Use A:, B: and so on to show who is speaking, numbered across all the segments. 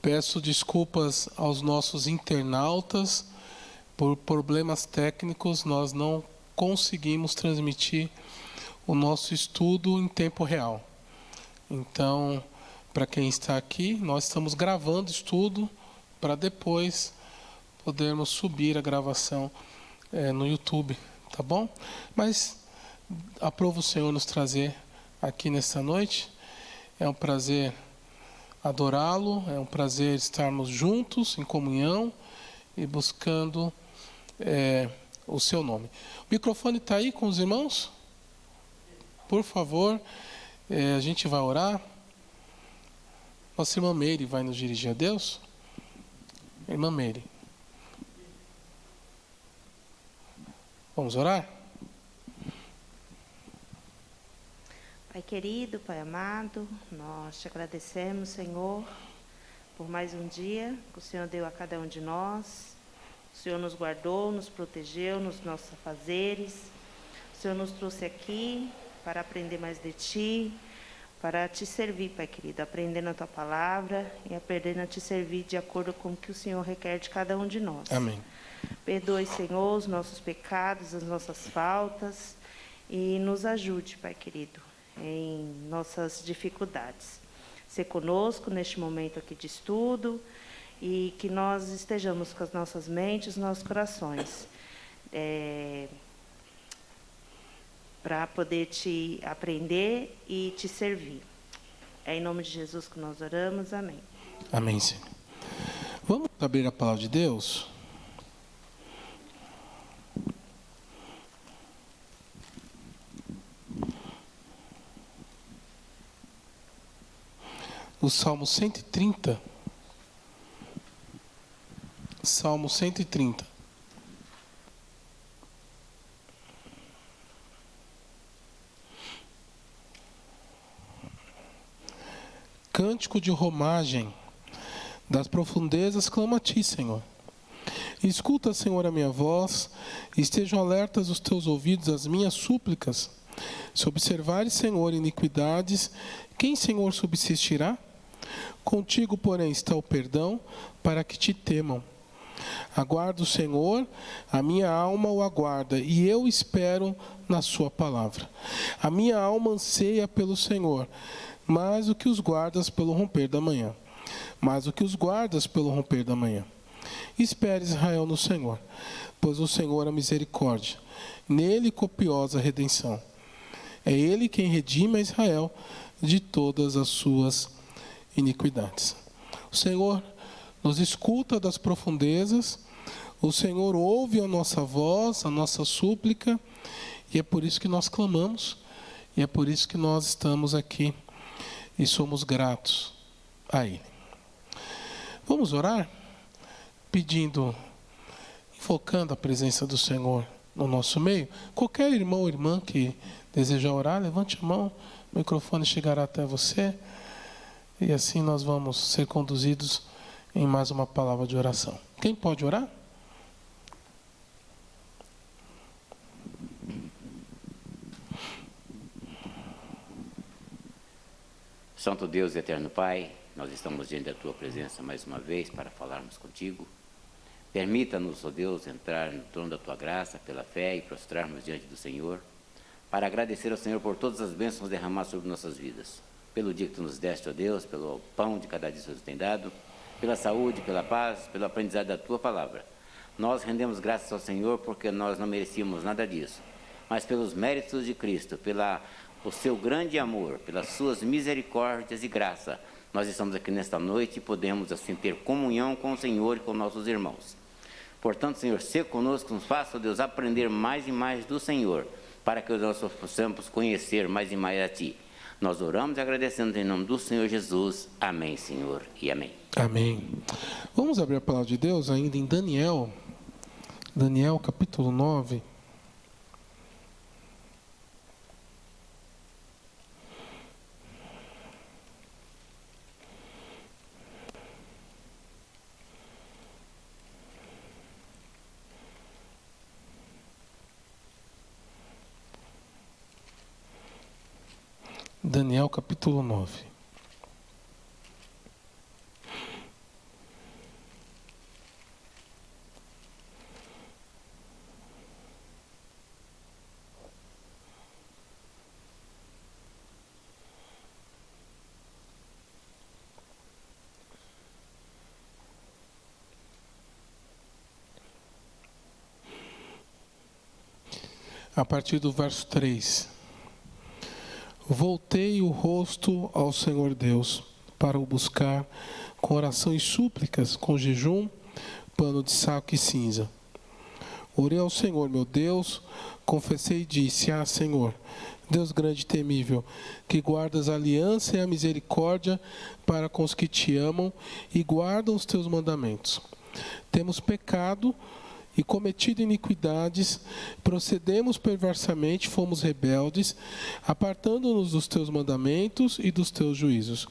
A: Peço desculpas aos nossos internautas. Por problemas técnicos, nós não conseguimos transmitir o nosso estudo em tempo real. Então, para quem está aqui, nós estamos gravando estudo para depois podermos subir a gravação no YouTube, tá bom? Mas aprova o Senhor nos trazer aqui nesta noite. É um prazer adorá-lo, é um prazer estarmos juntos em comunhão e buscando o seu nome. O microfone está aí com os irmãos? Por favor, a gente vai orar. Nossa irmã Meire vai nos dirigir a Deus. Irmã Meire. Vamos orar?
B: Pai querido, Pai amado, nós te agradecemos, Senhor, por mais um dia que o Senhor deu a cada um de nós. O Senhor nos guardou, nos protegeu nos nossos afazeres. O Senhor nos trouxe aqui para aprender mais de Ti, para Te servir, Pai querido, aprendendo a Tua palavra e aprendendo a Te servir de acordo com o que o Senhor requer de cada um de nós.
A: Amém.
B: Perdoe, Senhor, os nossos pecados, as nossas faltas e nos ajude, Pai querido, em nossas dificuldades. Ser conosco neste momento aqui de estudo e que nós estejamos com as nossas mentes, nossos corações, para poder Te aprender e Te servir. É em nome de Jesus que nós oramos. Amém.
A: Amém, Senhor. Vamos abrir a palavra de Deus? O Salmo 130. Salmo 130. Cântico de romagem. Das profundezas clamo a Ti, Senhor. Escuta, Senhor, a minha voz, e estejam alertas os Teus ouvidos às minhas súplicas. Se observares, Senhor, iniquidades, quem, Senhor, subsistirá? Contigo, porém, está o perdão, para que Te temam. Aguardo o Senhor, a minha alma o aguarda, e eu espero na Sua palavra. A minha alma anseia pelo Senhor, mais do que os guardas pelo romper da manhã. Mais do que os guardas pelo romper da manhã. Espere, Israel, no Senhor, pois o Senhor é misericórdia, nele copiosa redenção. É Ele quem redime a Israel de todas as suas iniquidades. O Senhor nos escuta das profundezas, o Senhor ouve a nossa voz, a nossa súplica, e é por isso que nós clamamos, e é por isso que nós estamos aqui e somos gratos a Ele. Vamos orar? Pedindo, invocando a presença do Senhor no nosso meio. Qualquer irmão ou irmã que desejar orar, levante a mão, o microfone chegará até você, e assim nós vamos ser conduzidos em mais uma palavra de oração. Quem pode orar?
C: Santo Deus e eterno Pai, nós estamos diante da Tua presença mais uma vez para falarmos contigo. Permita-nos, ó Deus, entrar no trono da Tua graça pela fé e prostrarmos diante do Senhor, para agradecer ao Senhor por todas as bênçãos derramadas sobre nossas vidas. Pelo dia que Tu nos deste, ó Deus, pelo pão de cada dia que Tu nos tem dado, pela saúde, pela paz, pelo aprendizado da Tua palavra. Nós rendemos graças ao Senhor porque nós não merecíamos nada disso, mas pelos méritos de Cristo, o Seu grande amor, pelas Suas misericórdias e graça, nós estamos aqui nesta noite e podemos assim ter comunhão com o Senhor e com nossos irmãos. Portanto, Senhor, seja conosco, nos faça, ó Deus, aprender mais e mais do Senhor, para que nós possamos conhecer mais e mais a Ti. Nós oramos e agradecemos em nome do Senhor Jesus. Amém, Senhor, e amém.
A: Amém. Vamos abrir a palavra de Deus ainda em Daniel. Daniel, capítulo 9. Daniel capítulo 9. a partir do verso 3. Voltei o rosto ao Senhor Deus para o buscar com oração e súplicas, com jejum, pano de saco e cinza. Orei ao Senhor, meu Deus, confessei e disse: Ah, Senhor, Deus grande e temível, que guardas a aliança e a misericórdia para com os que te amam e guardam os teus mandamentos. Temos pecado e cometido iniquidades, procedemos perversamente, fomos rebeldes, apartando-nos dos teus mandamentos e dos teus juízos.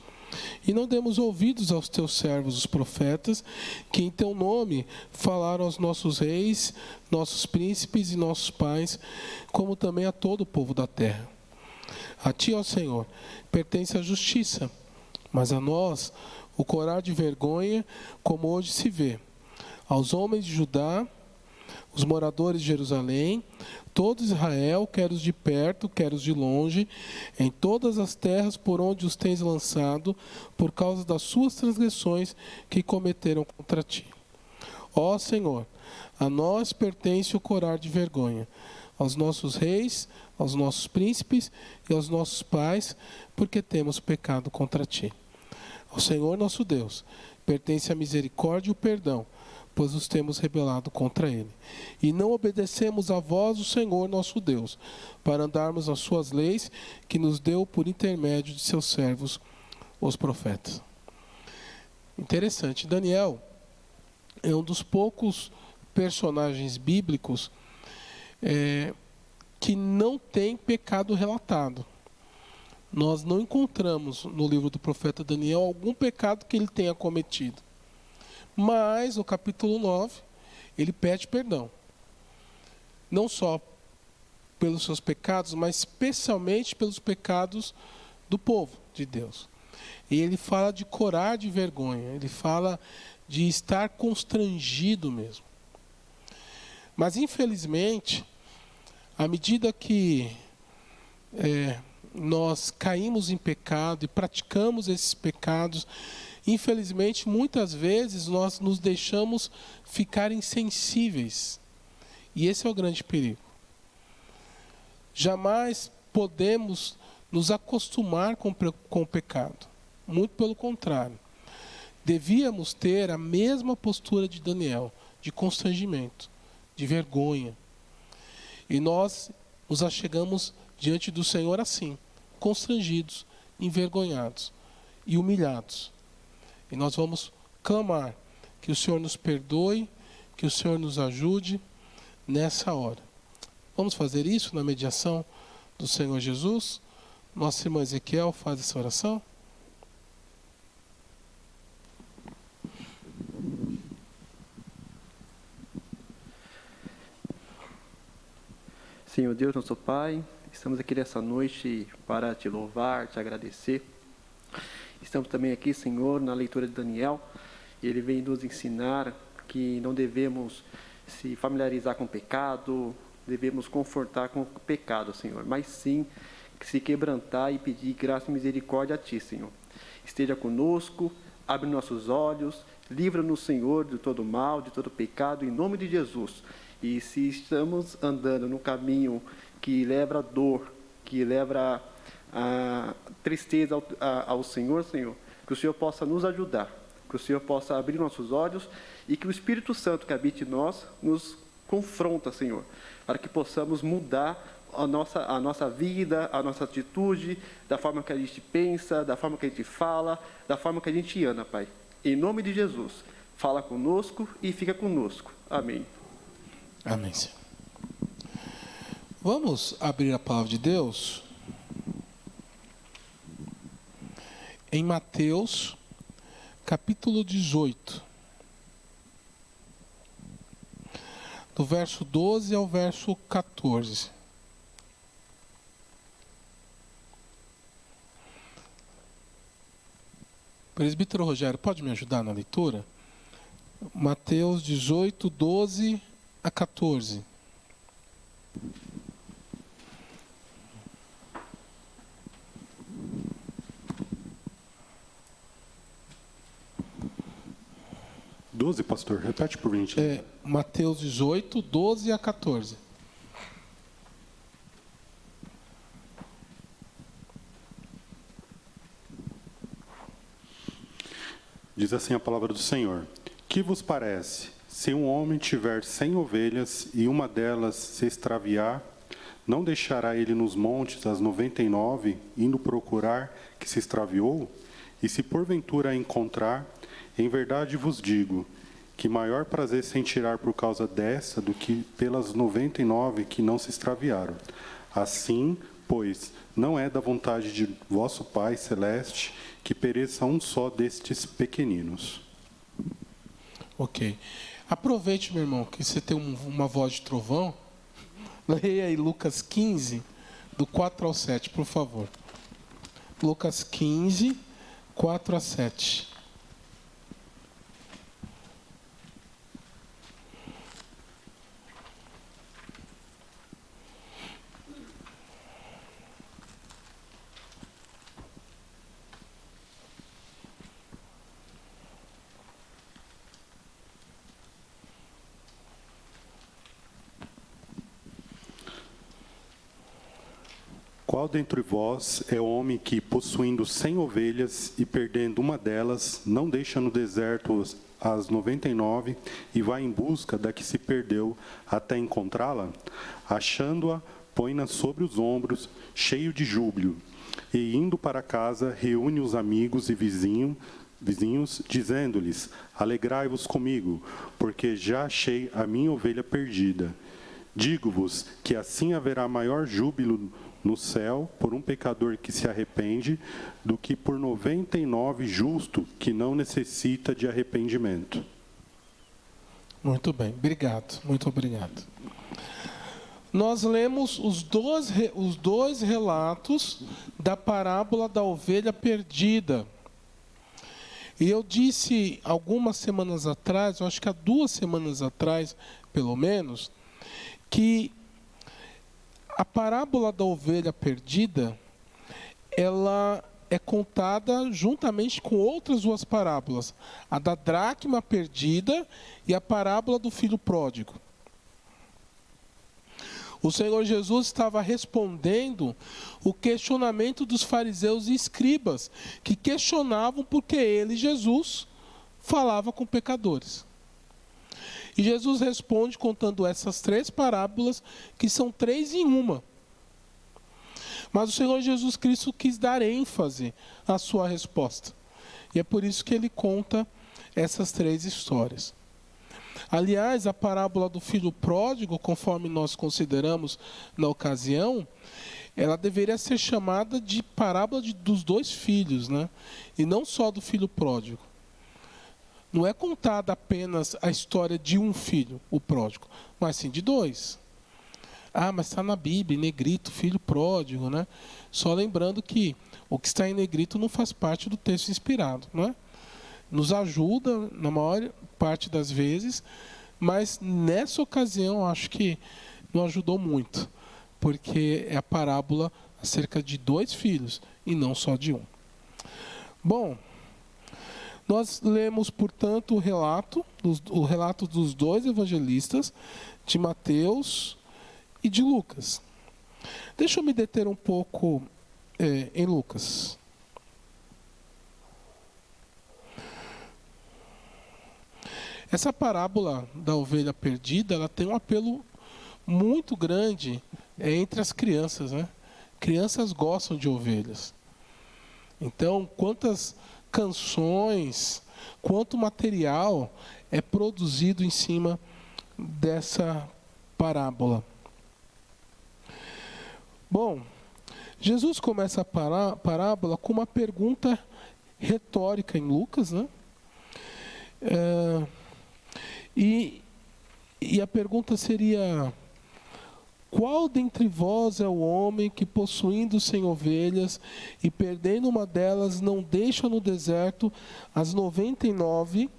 A: E não demos ouvidos aos teus servos, os profetas, que em teu nome falaram aos nossos reis, nossos príncipes e nossos pais, como também a todo o povo da terra. A ti, ó Senhor, pertence a justiça, mas a nós o corar de vergonha, como hoje se vê. Aos homens de Judá, os moradores de Jerusalém, todo Israel, quer os de perto, quer os de longe, em todas as terras por onde os tens lançado, por causa das suas transgressões que cometeram contra ti. Ó Senhor, a nós pertence o corar de vergonha, aos nossos reis, aos nossos príncipes e aos nossos pais, porque temos pecado contra ti. Ao Senhor nosso Deus pertence a misericórdia e o perdão, pois nos temos rebelado contra ele. E não obedecemos a voz do Senhor nosso Deus, para andarmos nas suas leis, que nos deu por intermédio de seus servos, os profetas. Interessante, Daniel é um dos poucos personagens bíblicos que não tem pecado relatado. Nós não encontramos no livro do profeta Daniel algum pecado que ele tenha cometido. Mas, no capítulo 9, ele pede perdão. Não só pelos seus pecados, mas especialmente pelos pecados do povo de Deus. E ele fala de corar de vergonha, ele fala de estar constrangido mesmo. Mas, infelizmente, à medida que nós caímos em pecado e praticamos esses pecados, infelizmente, muitas vezes nós nos deixamos ficar insensíveis. E esse é o grande perigo. Jamais podemos nos acostumar com o pecado. Muito pelo contrário. Devíamos ter a mesma postura de Daniel, de constrangimento, de vergonha. E nós nos achegamos diante do Senhor assim, constrangidos, envergonhados e humilhados. E nós vamos clamar que o Senhor nos perdoe, que o Senhor nos ajude nessa hora. Vamos fazer isso na mediação do Senhor Jesus? Nossa irmã Ezequiel faz essa oração.
D: Senhor Deus, nosso Pai, estamos aqui nessa noite para te louvar, te agradecer. Estamos também aqui, Senhor, na leitura de Daniel. Ele vem nos ensinar que não devemos se familiarizar com o pecado, devemos confortar com o pecado, Senhor, mas sim se quebrantar e pedir graça e misericórdia a Ti, Senhor. Esteja conosco, abre nossos olhos, livra-nos, Senhor, de todo mal, de todo pecado, em nome de Jesus. E se estamos andando no caminho que leva a dor, que leva a tristeza ao Senhor, Senhor, que o Senhor possa nos ajudar, que o Senhor possa abrir nossos olhos e que o Espírito Santo que habite em nós nos confronta, Senhor, para que possamos mudar a nossa vida, a nossa atitude, da forma que a gente pensa, da forma que a gente fala, da forma que a gente anda, Pai. Em nome de Jesus, fala conosco e fica conosco. Amém.
A: Amém, Senhor. Vamos abrir a palavra de Deus em Mateus, capítulo 18, do verso 12 ao verso 14. Presbítero Rogério, pode me ajudar na leitura? Mateus 18, 12 a 14.
E: Pastor, repete por 20.
A: Mateus 18, 12 a 14.
E: Diz assim a palavra do Senhor: Que vos parece? Se um homem tiver 100 ovelhas e uma delas se extraviar, não deixará ele nos montes as 99, indo procurar que se extraviou? E se porventura a encontrar, em verdade vos digo, que maior prazer sentirá por causa dessa do que pelas 99 que não se extraviaram. Assim, pois, não é da vontade de vosso Pai Celeste que pereça um só destes pequeninos.
A: Ok. Aproveite, meu irmão, que você tem uma voz de trovão. Leia aí Lucas 15, do 4 ao 7, por favor. Lucas 15, 4 a 7.
E: Qual dentre vós é o homem que, possuindo 100 ovelhas e perdendo uma delas, não deixa no deserto as 99 e vai em busca da que se perdeu até encontrá-la? Achando-a, põe-na sobre os ombros, cheio de júbilo, e indo para casa, reúne os amigos e vizinhos, dizendo-lhes: Alegrai-vos comigo, porque já achei a minha ovelha perdida. Digo-vos que assim haverá maior júbilo no céu por um pecador que se arrepende do que por 99 justo que não necessita de arrependimento.
A: Muito bem, obrigado, muito obrigado. Nós lemos os dois relatos da parábola da ovelha perdida. E eu disse algumas semanas atrás, eu acho que há 2 semanas atrás, pelo menos, que a parábola da ovelha perdida, ela é contada juntamente com outras 2 parábolas, a da dracma perdida e a parábola do filho pródigo. O Senhor Jesus estava respondendo o questionamento dos fariseus e escribas, que questionavam porque ele, Jesus, falava com pecadores. E Jesus responde contando essas 3 parábolas, que são 3 em uma. Mas o Senhor Jesus Cristo quis dar ênfase à sua resposta. E é por isso que ele conta essas 3 histórias. Aliás, a parábola do filho pródigo, conforme nós consideramos na ocasião, ela deveria ser chamada de parábola dos 2 filhos, né? E não só do filho pródigo. Não é contada apenas a história de um filho, o pródigo, mas sim de 2. Ah, mas está na Bíblia, em negrito, filho pródigo, né? Só lembrando que o que está em negrito não faz parte do texto inspirado, não é? Nos ajuda, na maior parte das vezes, mas nessa ocasião acho que não ajudou muito, porque é a parábola acerca de 2 filhos e não só de um. Bom, nós lemos, portanto, o relato dos 2 evangelistas, de Mateus e de Lucas. Deixa eu me deter um pouco em Lucas. Essa parábola da ovelha perdida, ela tem um apelo muito grande entre as crianças, né? Crianças gostam de ovelhas. Então, quantas canções, quanto material é produzido em cima dessa parábola. Bom, Jesus começa a parábola com uma pergunta retórica em Lucas, né? E a pergunta seria: qual dentre vós é o homem que, possuindo 100 ovelhas e perdendo uma delas, não deixa no deserto as 99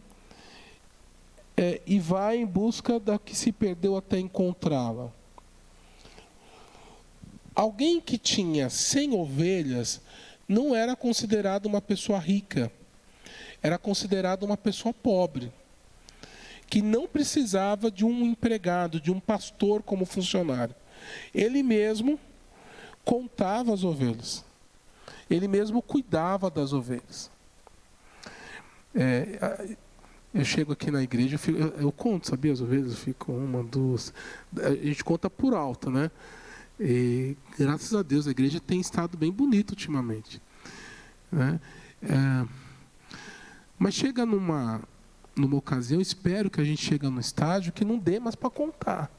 A: e vai em busca da que se perdeu até encontrá-la? Alguém que tinha 100 ovelhas não era considerado uma pessoa rica, era considerado uma pessoa pobre, que não precisava de um empregado, de um pastor como funcionário. Ele mesmo contava as ovelhas. Ele mesmo cuidava das ovelhas. Eu chego aqui na igreja, eu conto, sabia? Às vezes eu fico uma, duas. A gente conta por alto, né? E graças a Deus a igreja tem estado bem bonita ultimamente, né? Mas chega numa ocasião, espero que a gente chegue num estágio que não dê mais para contar.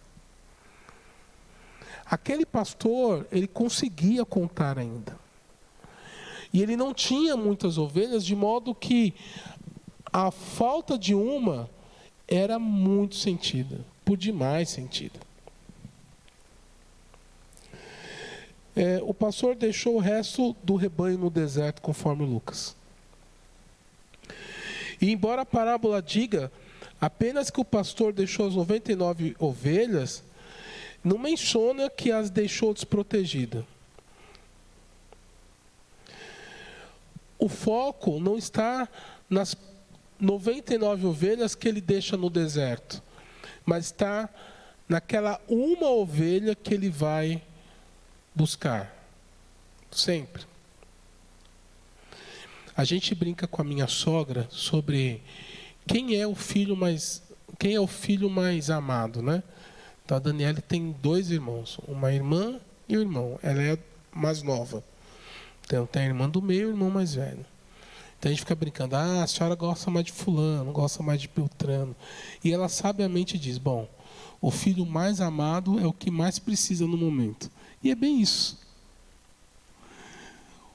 A: Aquele pastor, ele conseguia contar ainda. E ele não tinha muitas ovelhas, de modo que a falta de uma era muito sentida, por demais sentida. O pastor deixou o resto do rebanho no deserto, conforme Lucas. E embora a parábola diga apenas que o pastor deixou as 99 ovelhas, não menciona que as deixou desprotegidas. O foco não está nas 99 ovelhas que ele deixa no deserto, mas está naquela uma ovelha que ele vai buscar. Sempre. A gente brinca com a minha sogra sobre quem é o filho mais amado, né? Então a Daniela tem 2 irmãos, uma irmã e um irmão. Ela é a mais nova. Então tem a irmã do meio e o irmão mais velho. Então a gente fica brincando, a senhora gosta mais de fulano, gosta mais de Beltrano. E ela sabiamente diz, bom, o filho mais amado é o que mais precisa no momento. E é bem isso.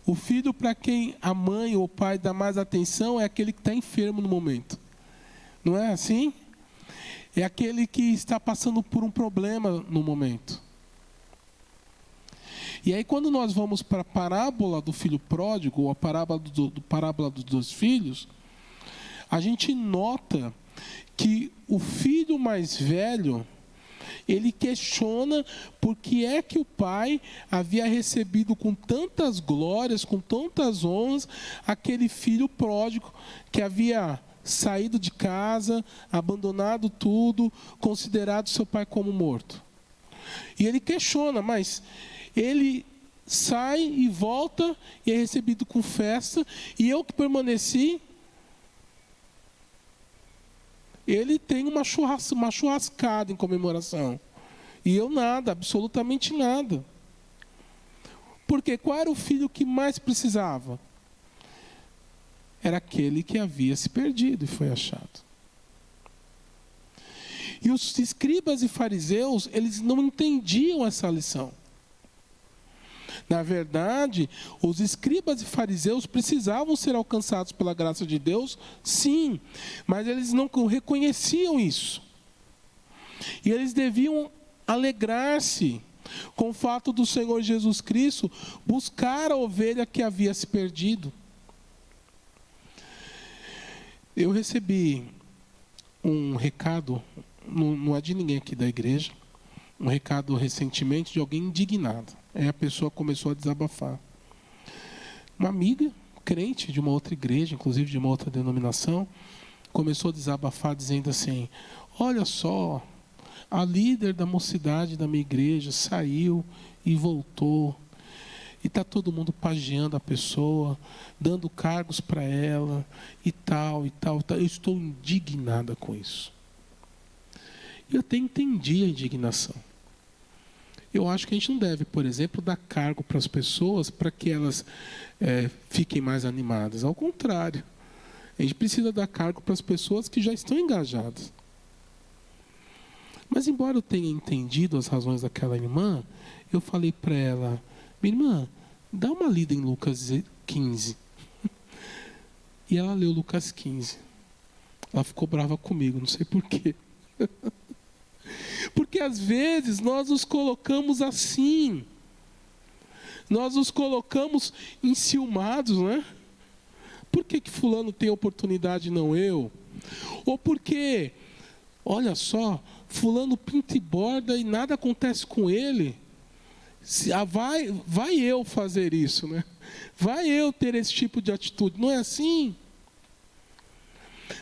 A: O filho para quem a mãe ou o pai dá mais atenção é aquele que está enfermo no momento. Não é assim? É aquele que está passando por um problema no momento. E aí quando nós vamos para a parábola do filho pródigo, ou a parábola dos 2 filhos, a gente nota que o filho mais velho, ele questiona por que é que o pai havia recebido com tantas glórias, com tantas honras, aquele filho pródigo que havia saído de casa, abandonado tudo, considerado seu pai como morto. E ele questiona, mas ele sai e volta e é recebido com festa, e eu que permaneci, ele tem uma churrascada em comemoração. E eu nada, absolutamente nada. Porque qual era o filho que mais precisava? Era aquele que havia se perdido e foi achado. E os escribas e fariseus, eles não entendiam essa lição. Na verdade, os escribas e fariseus precisavam ser alcançados pela graça de Deus, sim, mas eles não reconheciam isso. E eles deviam alegrar-se com o fato do Senhor Jesus Cristo buscar a ovelha que havia se perdido. Eu recebi um recado, não é de ninguém aqui da igreja, um recado recentemente de alguém indignado. Aí a pessoa começou a desabafar. Uma amiga, crente de uma outra igreja, inclusive de uma outra denominação, começou a desabafar dizendo assim, olha só, a líder da mocidade da minha igreja saiu e voltou. E está todo mundo pageando a pessoa, dando cargos para ela, e tal, e tal, e tal. Eu estou indignada com isso. E eu até entendi a indignação. Eu acho que a gente não deve, por exemplo, dar cargo para as pessoas para que elas fiquem mais animadas. Ao contrário, a gente precisa dar cargo para as pessoas que já estão engajadas. Mas, embora eu tenha entendido as razões daquela irmã, eu falei para ela, minha irmã, dá uma lida em Lucas 15. E ela leu Lucas 15. Ela ficou brava comigo, não sei porquê. Porque às vezes nós nos colocamos assim. Nós nos colocamos enciumados, né? Por que fulano tem oportunidade e não eu? Ou porque, olha só, fulano pinta e borda e nada acontece com ele. Vai eu fazer isso, né? Vai eu ter esse tipo de atitude. Não é assim?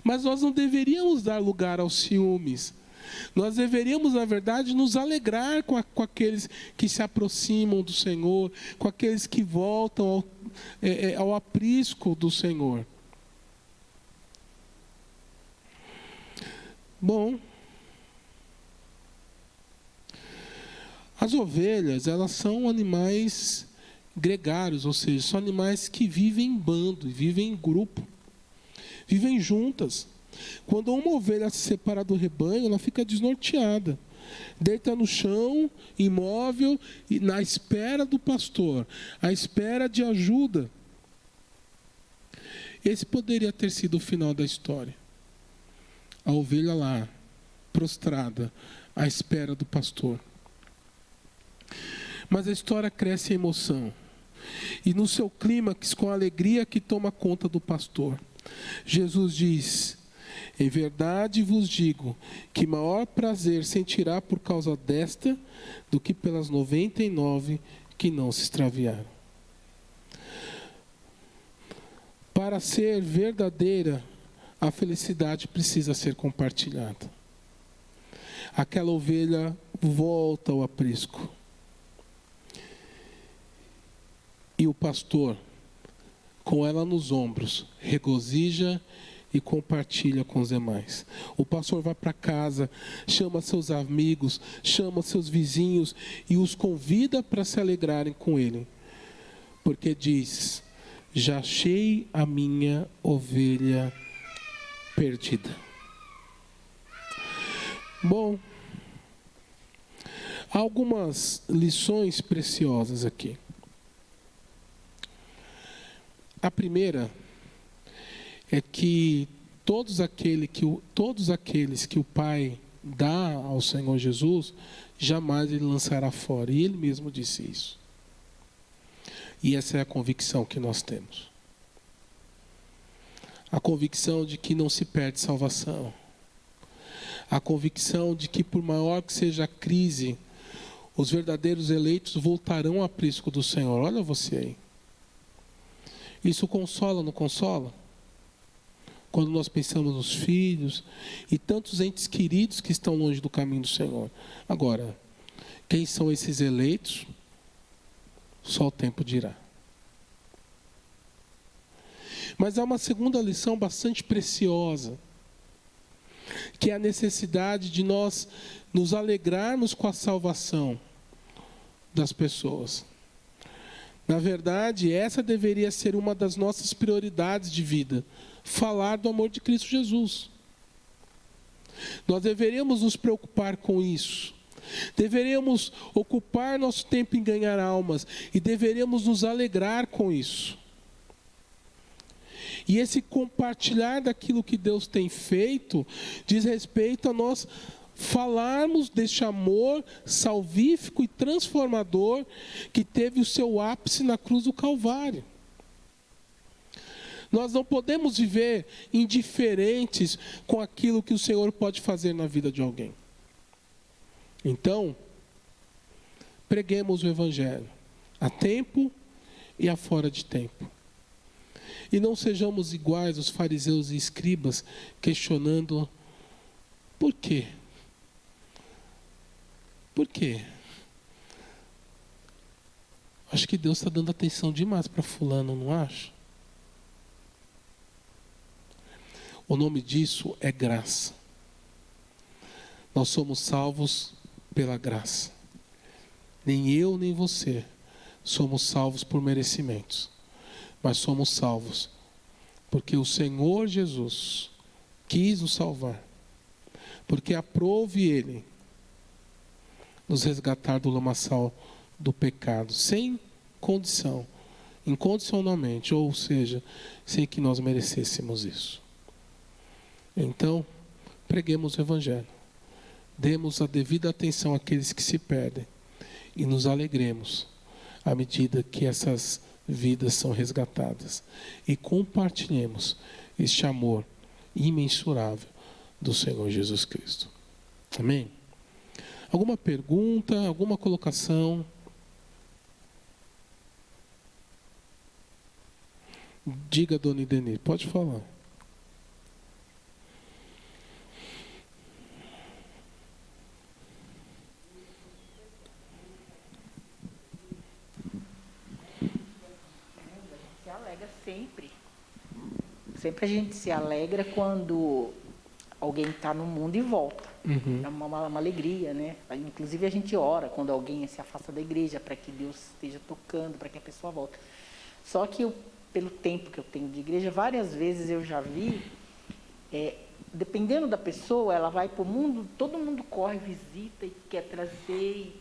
A: Mas nós não deveríamos dar lugar aos ciúmes. Nós deveríamos, na verdade, nos alegrar com aqueles que se aproximam do Senhor, com aqueles que voltam ao aprisco do Senhor. Bom, as ovelhas, elas são animais gregários, ou seja, são animais que vivem em bando, vivem em grupo, vivem juntas. Quando uma ovelha se separa do rebanho, ela fica desnorteada, deita no chão, imóvel, e na espera do pastor, à espera de ajuda. Esse poderia ter sido o final da história. A ovelha lá, prostrada, à espera do pastor. Mas a história cresce em emoção. E no seu clímax, com a alegria que toma conta do pastor, Jesus diz: em verdade vos digo que maior prazer sentirá por causa desta do que pelas 99 que não se extraviaram. Para ser verdadeira, a felicidade precisa ser compartilhada. Aquela ovelha volta ao aprisco. E o pastor, com ela nos ombros, regozija e compartilha com os demais. O pastor vai para casa, chama seus amigos, chama seus vizinhos e os convida para se alegrarem com ele. Porque diz: já achei a minha ovelha perdida. Bom, há algumas lições preciosas aqui. A primeira é que todos aqueles que o Pai dá ao Senhor Jesus, jamais Ele lançará fora. E Ele mesmo disse isso. E essa é a convicção que nós temos. A convicção de que não se perde salvação. A convicção de que, por maior que seja a crise, os verdadeiros eleitos voltarão ao aprisco do Senhor. Olha você aí. Isso consola, não consola? Quando nós pensamos nos filhos e tantos entes queridos que estão longe do caminho do Senhor. Agora, quem são esses eleitos? Só o tempo dirá. Mas há uma segunda lição bastante preciosa, que é a necessidade de nós nos alegrarmos com a salvação das pessoas. Na verdade, essa deveria ser uma das nossas prioridades de vida, falar do amor de Cristo Jesus. Nós deveríamos nos preocupar com isso. Deveríamos ocupar nosso tempo em ganhar almas e deveríamos nos alegrar com isso. E esse compartilhar daquilo que Deus tem feito diz respeito a nós falarmos deste amor salvífico e transformador que teve o seu ápice na cruz do Calvário. Nós não podemos viver indiferentes com aquilo que o Senhor pode fazer na vida de alguém. Então, preguemos o Evangelho, a tempo e a fora de tempo. E não sejamos iguais aos fariseus e escribas, questionando por quê? Por quê? Acho que Deus está dando atenção demais para fulano, não acha? O nome disso é graça. Nós somos salvos pela graça. Nem eu, nem você somos salvos por merecimentos. Mas somos salvos porque o Senhor Jesus quis nos salvar. Porque aprove Ele nos resgatar do lamaçal do pecado, sem condição, incondicionalmente, ou seja, sem que nós merecêssemos isso. Então, preguemos o Evangelho, demos a devida atenção àqueles que se perdem e nos alegremos à medida que essas vidas são resgatadas e compartilhemos este amor imensurável do Senhor Jesus Cristo. Amém? Alguma pergunta, alguma colocação? Diga, dona Idenir, pode falar.
F: Se alegra sempre. Sempre a gente se alegra quando alguém está no mundo e volta. É uma alegria, né? Inclusive a gente ora quando alguém se afasta da igreja, para que Deus esteja tocando, para que a pessoa volte. Só que pelo tempo que eu tenho de igreja, várias vezes eu já vi, dependendo da pessoa, ela vai para o mundo, todo mundo corre, visita e quer trazer,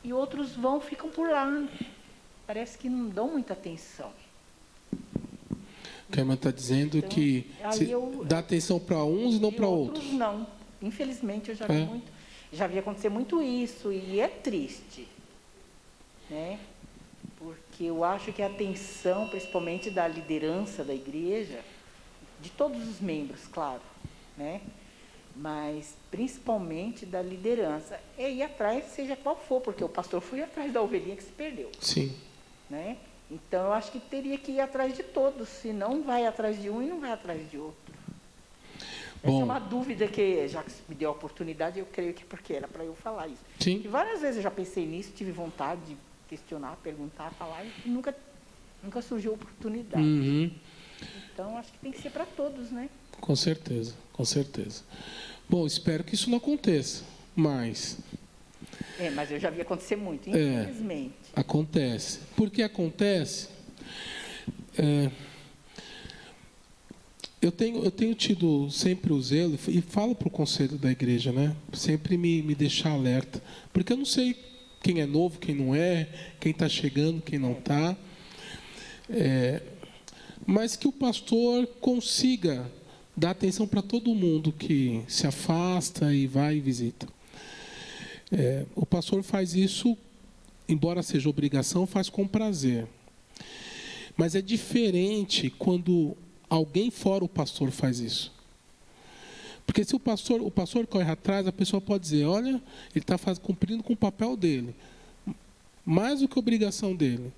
F: e outros ficam por lá. Parece que não dão muita atenção.
A: A irmã está dizendo
F: Então,
A: que dá atenção para uns e não para outros.
F: Não. Infelizmente, eu já vi acontecer muito isso, e é triste, né? Porque eu acho que a atenção, principalmente da liderança da igreja, de todos os membros, claro, né? Mas principalmente da liderança, é ir atrás, seja qual for, porque o pastor foi atrás da ovelhinha que se perdeu.
A: Sim.
F: Né? Então, eu acho que teria que ir atrás de todos, se não vai atrás de um e não vai atrás de outro. Essa é uma dúvida que, já que você me deu a oportunidade, eu creio que porque era para eu falar isso.
A: Sim.
F: E várias vezes eu já pensei nisso, tive vontade de questionar, perguntar, falar, e nunca surgiu oportunidade. Então, acho que tem que ser para todos, né?
A: Com certeza, com certeza. Bom, espero que isso não aconteça, mas...
F: mas eu já vi acontecer muito, infelizmente.
A: Acontece. Por que acontece? Eu tenho tido sempre o zelo, e falo para o conselho da igreja, né? Sempre me deixar alerta. Porque eu não sei quem é novo, quem não é, quem está chegando, quem não está. Mas que o pastor consiga dar atenção para todo mundo que se afasta e vai e visita. O pastor faz isso, embora seja obrigação, faz com prazer. Mas é diferente quando alguém fora o pastor faz isso. Porque se o pastor corre atrás, a pessoa pode dizer, olha, ele está cumprindo com o papel dele, mais do que a obrigação dele.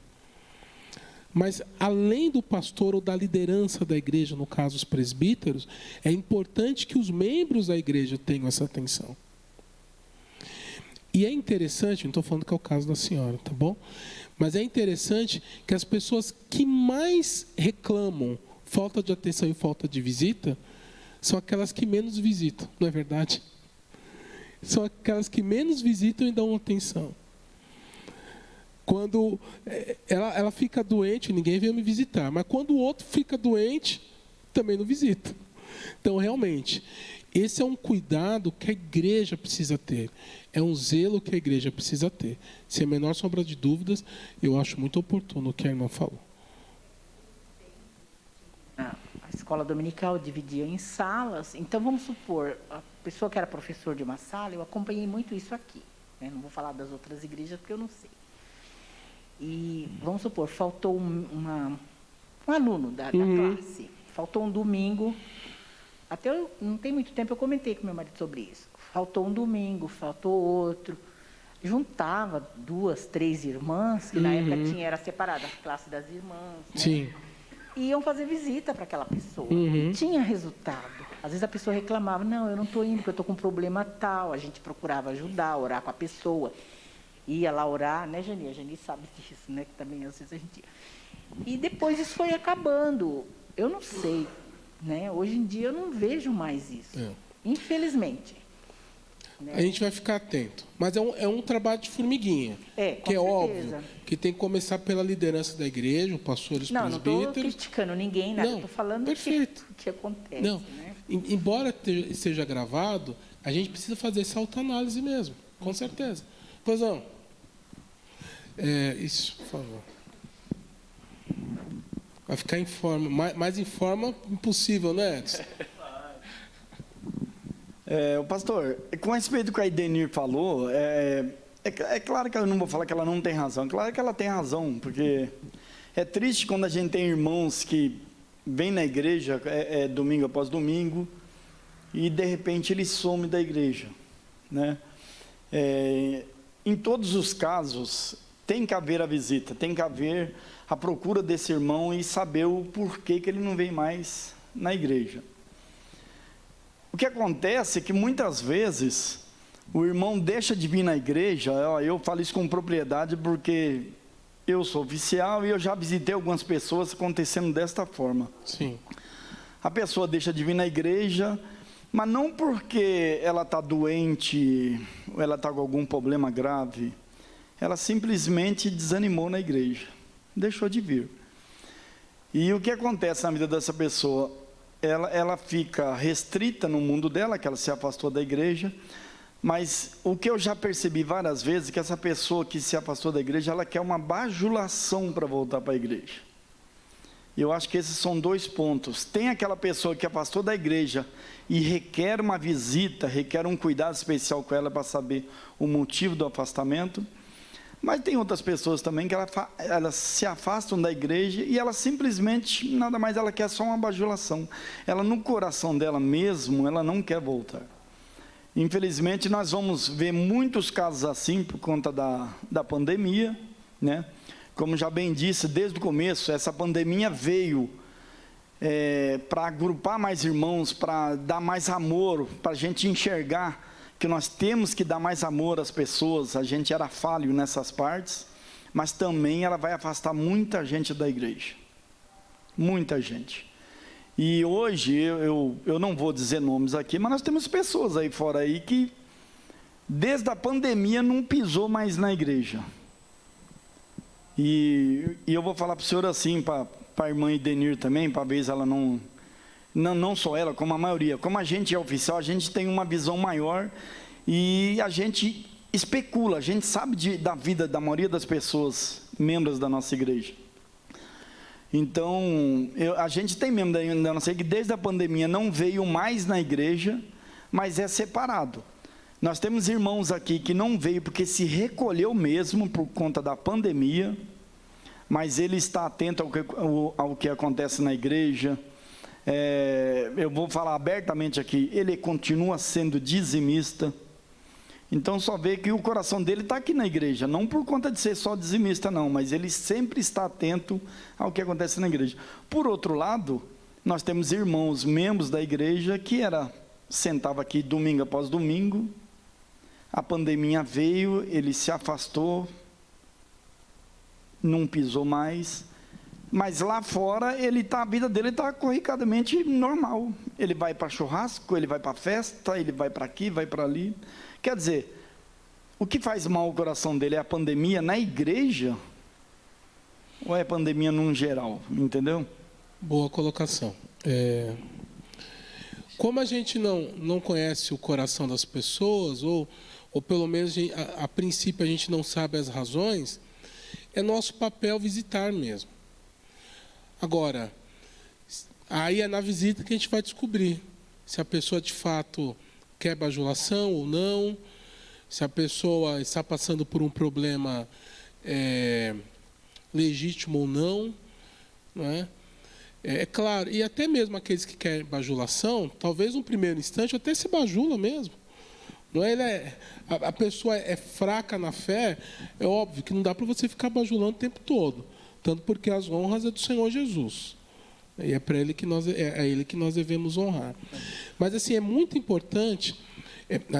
A: Mas, além do pastor ou da liderança da igreja, no caso os presbíteros, é importante que os membros da igreja tenham essa atenção. E é interessante, não estou falando que é o caso da senhora, tá bom? Mas é interessante que as pessoas que mais reclamam falta de atenção e falta de visita são aquelas que menos visitam, não é verdade? São aquelas que menos visitam e dão atenção. Quando ela fica doente, ninguém veio me visitar. Mas quando o outro fica doente, também não visita. Então, realmente, esse é um cuidado que a igreja precisa ter. É um zelo que a igreja precisa ter. Sem a menor sombra de dúvidas, eu acho muito oportuno o que a irmã falou.
F: A escola dominical dividia em salas. Então, vamos supor, a pessoa que era professor de uma sala, eu acompanhei muito isso aqui. Né? Não vou falar das outras igrejas, porque eu não sei. E, vamos supor, faltou um aluno da classe. Faltou um domingo. Até não tem muito tempo, eu comentei com meu marido sobre isso. Faltou um domingo, faltou outro. Juntava 2, 3 irmãs, que na época era separada a classe das irmãs. Né?
A: Sim.
F: Iam fazer visita para aquela pessoa. E tinha resultado. Às vezes a pessoa reclamava, não, eu não estou indo porque eu estou com um problema tal. A gente procurava ajudar, orar com a pessoa. Ia lá orar, né, Jani? A Jani sabe disso, né? Que também às vezes a gente ia. E depois isso foi acabando. Eu não sei, né? Hoje em dia eu não vejo mais isso. Infelizmente. Né?
A: A gente vai ficar atento. Mas é um trabalho de formiguinha. Que é óbvio que tem que começar pela liderança da igreja, o pastor, os presbíteros.
F: Não estou criticando ninguém, nada. Estou falando o que acontece.
A: Não.
F: Né?
A: Embora seja gravado, a gente precisa fazer essa autoanálise mesmo, com certeza. Pois não. Isso, por favor. Vai ficar em forma, mais em forma impossível, né, Edson?
G: O pastor, com respeito ao que a Idenir falou, é claro que eu não vou falar que ela não tem razão. É claro que ela tem razão, porque é triste quando a gente tem irmãos que vêm na igreja domingo após domingo e, de repente, eles somem da igreja. Né? Em todos os casos, tem que haver a visita, tem que haver a procura desse irmão e saber o porquê que ele não vem mais na igreja. O que acontece é que muitas vezes o irmão deixa de vir na igreja. Eu falo isso com propriedade porque eu sou oficial e eu já visitei algumas pessoas acontecendo desta forma.
A: Sim.
G: A pessoa deixa de vir na igreja, Mas não porque ela está doente, ou ela está com algum problema grave, ela simplesmente desanimou na igreja, deixou de vir. E o que acontece na vida dessa pessoa? Ela fica restrita no mundo dela, que ela se afastou da igreja, mas o que eu já percebi várias vezes, é que essa pessoa que se afastou da igreja, ela quer uma bajulação para voltar para a igreja. E eu acho que esses são dois pontos. Tem aquela pessoa que afastou da igreja e requer uma visita, requer um cuidado especial com ela para saber o motivo do afastamento. Mas tem outras pessoas também que elas se afastam da igreja e ela simplesmente, nada mais, ela quer só uma bajulação. Ela, no coração dela mesmo, ela não quer voltar. Infelizmente, nós vamos ver muitos casos assim por conta da pandemia, né? Como já bem disse, desde o começo, essa pandemia veio para agrupar mais irmãos, para dar mais amor, para a gente enxergar que nós temos que dar mais amor às pessoas. A gente era falho nessas partes, mas também ela vai afastar muita gente da igreja, muita gente. E hoje, eu não vou dizer nomes aqui, mas nós temos pessoas aí fora aí que, desde a pandemia, não pisou mais na igreja. E eu vou falar para o senhor assim, para a irmã Idenir também, para ver se ela não só ela, como a maioria. Como a gente é oficial, a gente tem uma visão maior e a gente especula, a gente sabe da vida da maioria das pessoas, membros da nossa igreja. Então, a gente tem membro da nossa igreja que desde a pandemia não veio mais na igreja, mas é separado. Nós temos irmãos aqui que não veio porque se recolheu mesmo por conta da pandemia, mas ele está atento ao que acontece na igreja. Eu vou falar abertamente aqui, ele continua sendo dizimista. Então só vê que o coração dele está aqui na igreja, não por conta de ser só dizimista não, mas ele sempre está atento ao que acontece na igreja. Por outro lado, nós temos irmãos, membros da igreja, que sentava aqui domingo após domingo, a pandemia veio, ele se afastou, não pisou mais, mas lá fora a vida dele está corriqueiramente normal. Ele vai para churrasco, ele vai para festa, ele vai para aqui, vai para ali. Quer dizer, o que faz mal ao coração dele é a pandemia na igreja ou é a pandemia num geral, entendeu?
A: Boa colocação. Como a gente não conhece o coração das pessoas, ou pelo menos a princípio a gente não sabe as razões, é nosso papel visitar mesmo. Agora, aí é na visita que a gente vai descobrir se a pessoa de fato quer bajulação ou não, se a pessoa está passando por um problema legítimo ou não, não é? É claro, e até mesmo aqueles que querem bajulação, talvez no primeiro instante até se bajula mesmo. Não é, a pessoa é fraca na fé, é óbvio que não dá para você ficar bajulando o tempo todo, tanto porque as honras é do Senhor Jesus. E é para ele que nós devemos honrar. Mas assim, é muito importante,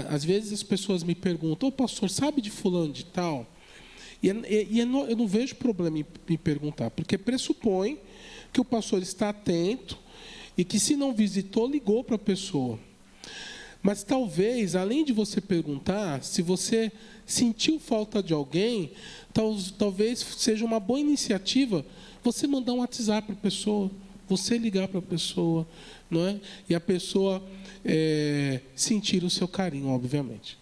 A: às vezes as pessoas me perguntam, pastor, sabe de fulano de tal? E eu não vejo problema em me perguntar, porque pressupõe que o pastor está atento e que, se não visitou, ligou para a pessoa. Mas talvez, além de você perguntar, se você sentiu falta de alguém, talvez seja uma boa iniciativa você mandar um WhatsApp para a pessoa, você ligar para a pessoa, não é? E a pessoa sentir o seu carinho, obviamente.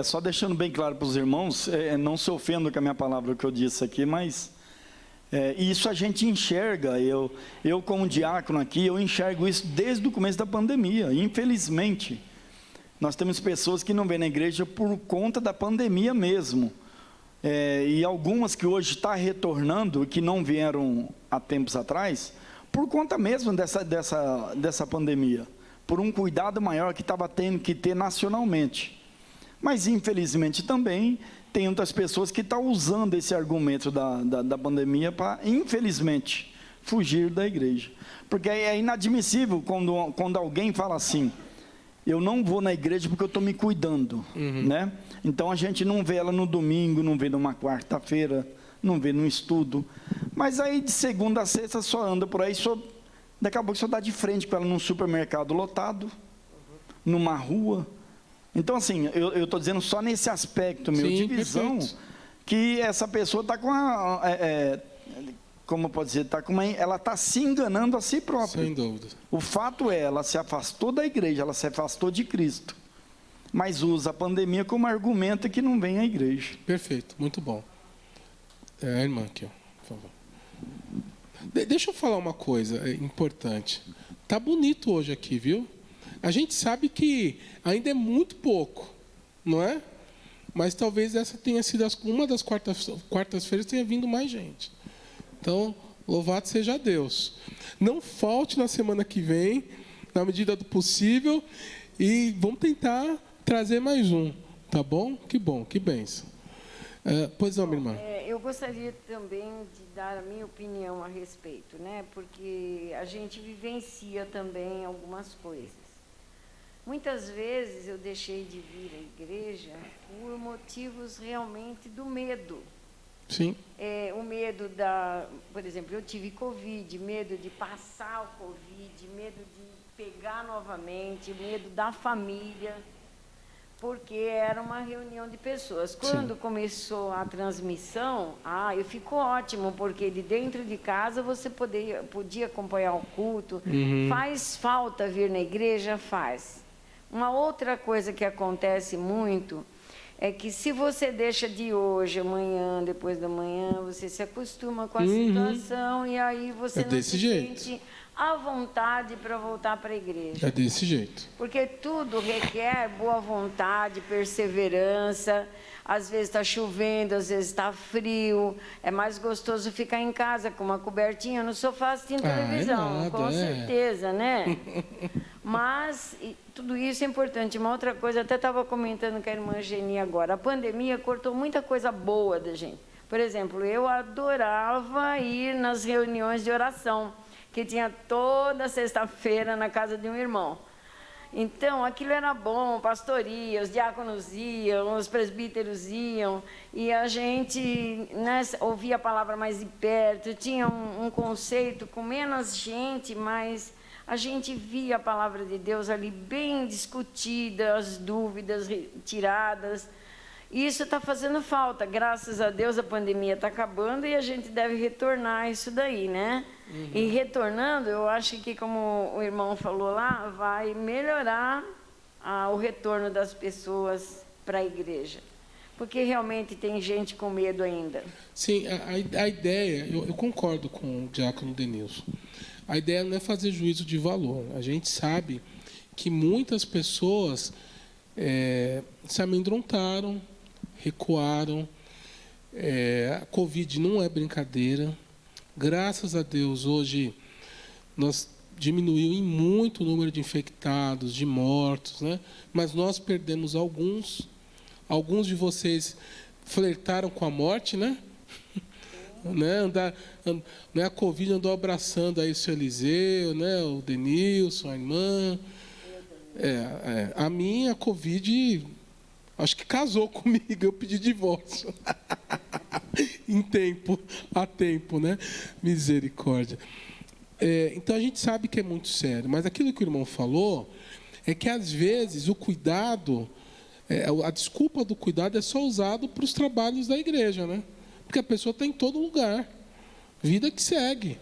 G: Só deixando bem claro para os irmãos, não se ofendam com a minha palavra que eu disse aqui, mas isso a gente enxerga, eu como diácono aqui, eu enxergo isso desde o começo da pandemia. Infelizmente, nós temos pessoas que não vêm na igreja por conta da pandemia mesmo, e algumas que hoje estão retornando, que não vieram há tempos atrás, por conta mesmo dessa pandemia, por um cuidado maior que estava tendo que ter nacionalmente. Mas, infelizmente, também tem outras pessoas que estão usando esse argumento da pandemia para, infelizmente, fugir da igreja. Porque é inadmissível quando alguém fala assim, eu não vou na igreja porque eu estou me cuidando. Né? Então, a gente não vê ela no domingo, não vê numa quarta-feira, não vê no estudo. Mas aí, de segunda a sexta, só anda por aí, daqui a pouco só dá de frente com ela num supermercado lotado, numa rua. Então, assim, eu estou dizendo só nesse aspecto meu
A: Sim,
G: de visão,
A: perfeito.
G: que essa pessoa está com a... como pode dizer? Ela está se enganando a si própria.
A: Sem dúvida.
G: O fato é, ela se afastou da igreja, ela se afastou de Cristo, mas usa a pandemia como argumento que não vem à igreja.
A: Perfeito, muito bom. A irmã aqui, ó, por favor. Deixa eu falar uma coisa importante. Tá bonito hoje aqui, viu? A gente sabe que ainda é muito pouco, não é? Mas talvez essa tenha sido uma das quartas-feiras tenha vindo mais gente. Então, louvado seja Deus. Não falte na semana que vem, na medida do possível, e vamos tentar trazer mais um, tá bom? Que bênção. Pois não, minha irmã.
H: Eu gostaria também de dar a minha opinião a respeito, né? Porque a gente vivencia também algumas coisas. Muitas vezes eu deixei de vir à igreja por motivos realmente do medo.
A: Sim.
H: O medo por exemplo, eu tive Covid, medo de passar o Covid, medo de pegar novamente, medo da família, porque era uma reunião de pessoas. Quando começou a transmissão, eu fico ótimo, porque de dentro de casa você podia acompanhar o culto. Faz falta vir na igreja? Faz. Uma outra coisa que acontece muito é que se você deixa de hoje, amanhã, depois da manhã, você se acostuma com a situação e aí você não se sente à vontade para voltar para a igreja.
A: É desse jeito.
H: Porque tudo requer boa vontade, perseverança. Às vezes está chovendo, às vezes está frio. É mais gostoso ficar em casa com uma cobertinha no sofá assistindo televisão. Com certeza, né? Mas tudo isso é importante. Uma outra coisa, até estava comentando com a irmã Geni agora, a pandemia cortou muita coisa boa da gente. Por exemplo, eu adorava ir nas reuniões de oração, que tinha toda sexta-feira na casa de um irmão. Então, aquilo era bom, pastoria, os diáconos iam, os presbíteros iam, e a gente, né, ouvia a palavra mais de perto, tinha um conceito com menos gente, mas a gente via a palavra de Deus ali bem discutida, as dúvidas tiradas. E isso está fazendo falta. Graças a Deus a pandemia está acabando e a gente deve retornar isso daí, né? E retornando, eu acho que, como o irmão falou lá, vai melhorar o retorno das pessoas para a igreja. Porque realmente tem gente com medo ainda.
A: Sim, a ideia, eu concordo com o diácono Denilson. A ideia não é fazer juízo de valor. A gente sabe que muitas pessoas se amedrontaram, recuaram. A Covid não é brincadeira. Graças a Deus, hoje, nós diminuiu em muito o número de infectados, de mortos, né? Mas nós perdemos alguns. Alguns de vocês flertaram com a morte, né? A Covid andou abraçando aí o seu Eliseu, né? O Denilson, a irmã. A minha Covid, acho que casou comigo, eu pedi divórcio. Há tempo, né? Misericórdia. Então a gente sabe que é muito sério, mas aquilo que o irmão falou é que às vezes o cuidado, a desculpa do cuidado é só usado para os trabalhos da igreja, né? Porque a pessoa está em todo lugar. Vida que segue.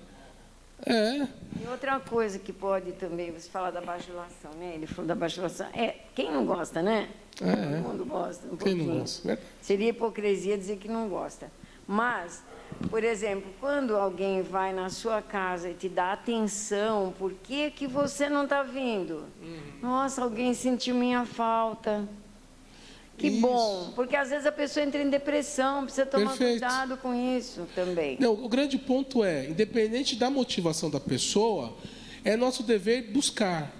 H: E outra coisa que pode também, você fala da bajulação, né? Ele falou da bajulação. Quem não gosta, né? Todo mundo gosta.
A: Quem não gosta?
H: Seria hipocrisia dizer que não gosta. Mas, por exemplo, quando alguém vai na sua casa e te dá atenção, por que você não está vindo? Nossa, alguém sentiu minha falta. Que bom, porque às vezes a pessoa entra em depressão, precisa tomar cuidado com isso também.
A: Não, o grande ponto independente da motivação da pessoa, é nosso dever buscar,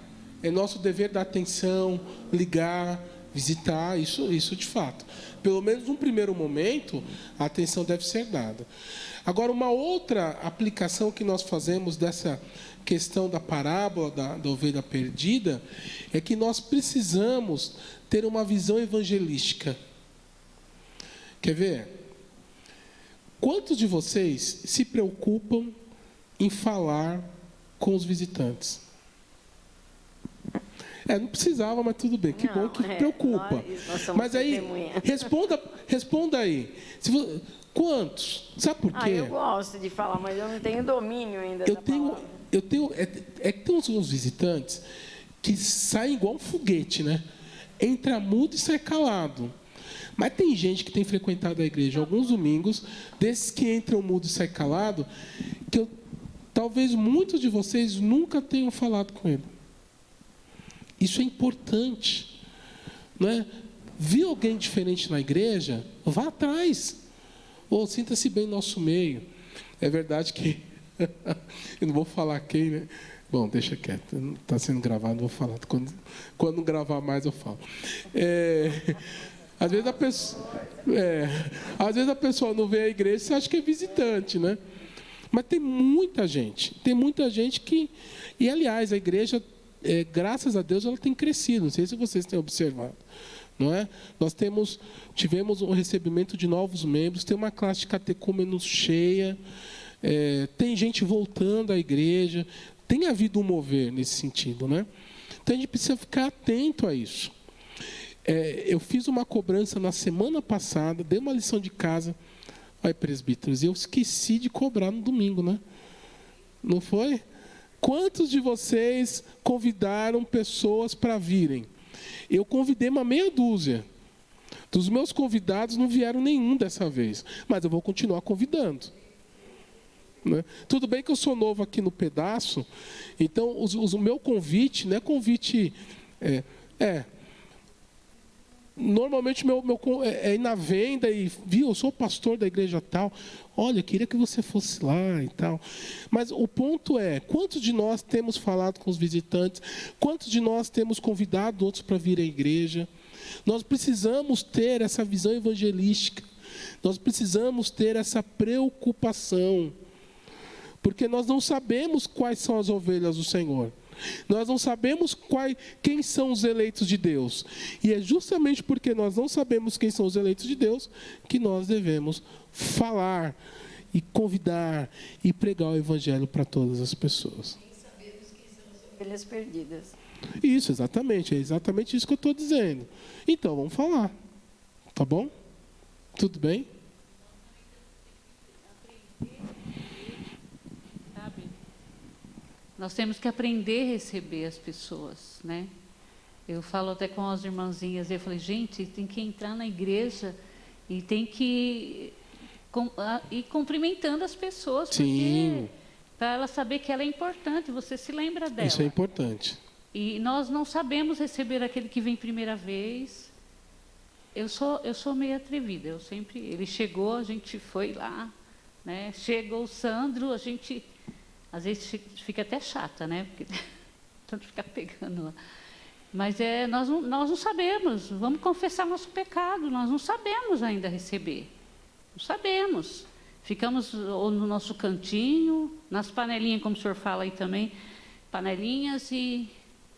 A: é nosso dever dar atenção, ligar, visitar, isso de fato. Pelo menos num primeiro momento, a atenção deve ser dada. Agora, uma outra aplicação que nós fazemos dessa questão da parábola da ovelha perdida é que nós precisamos ter uma visão evangelística. Quer ver? Quantos de vocês se preocupam em falar com os visitantes? Não precisava, mas tudo bem. Que bom que preocupa.
H: Nós somos
A: Mas aí,
H: testemunha.
A: responda aí. Quantos? Sabe por quê?
H: Eu gosto de falar, mas eu não tenho domínio ainda da palavra.
A: Que tem uns visitantes que saem igual um foguete, né? Entra mudo e sai calado. Mas tem gente que tem frequentado a igreja alguns domingos, desses que entram mudo e sai calado, que talvez muitos de vocês nunca tenham falado com ele. Isso é importante, não é? Viu alguém diferente na igreja? Vá atrás. Ou sinta-se bem no nosso meio. É verdade que eu não vou falar quem, né? Bom, deixa quieto. Está sendo gravado, vou falar. Quando não gravar mais, eu falo. Às vezes a pessoa não vê a igreja, você acha que é visitante, né? Mas tem muita gente que... E, aliás, a igreja, graças a Deus, ela tem crescido. Não sei se vocês têm observado. Não é? Nós tivemos um recebimento de novos membros, tem uma classe de catecúmenos cheia, tem gente voltando à igreja, tem havido um mover nesse sentido, né? Então a gente precisa ficar atento a isso. Eu fiz uma cobrança na semana passada, dei uma lição de casa, olha, presbíteros, e eu esqueci de cobrar no domingo, né? Não foi? Quantos de vocês convidaram pessoas para virem? Eu convidei uma meia dúzia. Dos meus convidados não vieram nenhum dessa vez, mas eu vou continuar convidando. Né? Tudo bem que eu sou novo aqui no pedaço, então o meu convite não é convite... Normalmente é ir na venda e, viu, eu sou pastor da igreja tal, olha, queria que você fosse lá e tal. Mas o ponto é, quantos de nós temos falado com os visitantes? Quantos de nós temos convidado outros para vir à igreja? Nós precisamos ter essa visão evangelística. Nós precisamos ter essa preocupação. Porque nós não sabemos quais são as ovelhas do Senhor. Nós não sabemos quem são os eleitos de Deus. E é justamente porque nós não sabemos quem são os eleitos de Deus que nós devemos falar e convidar e pregar o evangelho para todas as pessoas.
H: Nem sabemos quem são as ovelhas perdidas.
A: Isso, exatamente. É exatamente isso que eu estou dizendo. Então, vamos falar. Tá bom? Tudo bem?
I: Nós temos que aprender a receber as pessoas, né? Eu falo até com as irmãzinhas, eu falei, gente, tem que entrar na igreja e tem que ir cumprimentando as pessoas,
A: sim,
I: para ela saber que ela é importante, você se lembra dela.
A: Isso é importante.
I: E nós não sabemos receber aquele que vem primeira vez. Eu sou meio atrevida, ele chegou, a gente foi lá, né? Chegou o Sandro, a gente... Às vezes fica até chata, né? Porque tanto ficar pegando lá. Mas nós não sabemos, vamos confessar nosso pecado, nós não sabemos ainda receber. Não sabemos. Ficamos ou no nosso cantinho, nas panelinhas, como o senhor fala aí também, panelinhas, e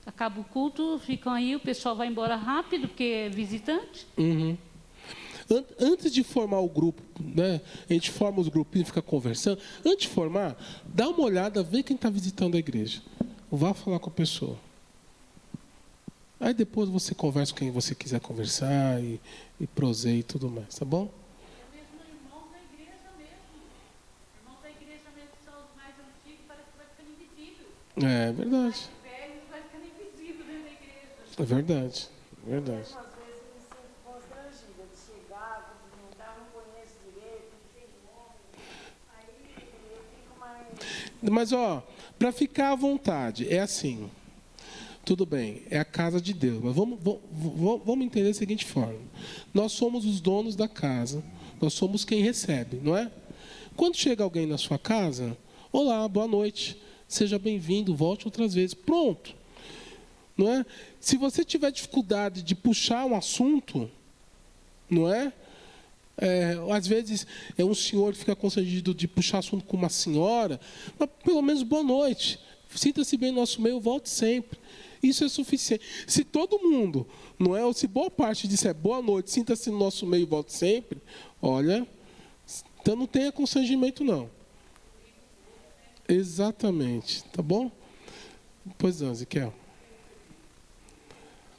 I: acaba o culto, ficam aí, o pessoal vai embora rápido, porque é visitante.
A: Uhum. Antes de formar o grupo, né? A gente forma os grupinhos e fica conversando. Antes de formar, dá uma olhada, vê quem está visitando a igreja. Vá falar com a pessoa. Aí depois você conversa com quem você quiser conversar e proseia e tudo mais, tá bom?
I: É mesmo irmão da igreja mesmo. Irmão da igreja mesmo, que são os mais antigos, parece que vai ficando invisível.
A: É verdade.
I: Os mais velhos vai ficando invisível dentro da igreja.
A: É verdade, é verdade. Mas, para ficar à vontade, é assim. Tudo bem, é a casa de Deus. Mas vamos entender da seguinte forma. Nós somos os donos da casa. Nós somos quem recebe, não é? Quando chega alguém na sua casa, olá, boa noite, seja bem-vindo, volte outras vezes. Pronto. Não é? Se você tiver dificuldade de puxar um assunto, não é? Às vezes é um senhor que fica constrangido de puxar assunto com uma senhora, mas pelo menos boa noite, sinta-se bem no nosso meio, volte sempre. Isso é suficiente. Se todo mundo, não é, ou se boa parte disso é boa noite, sinta-se no nosso meio, volte sempre, olha, então não tenha constrangimento não. Exatamente, tá bom? Pois não, Ezequiel.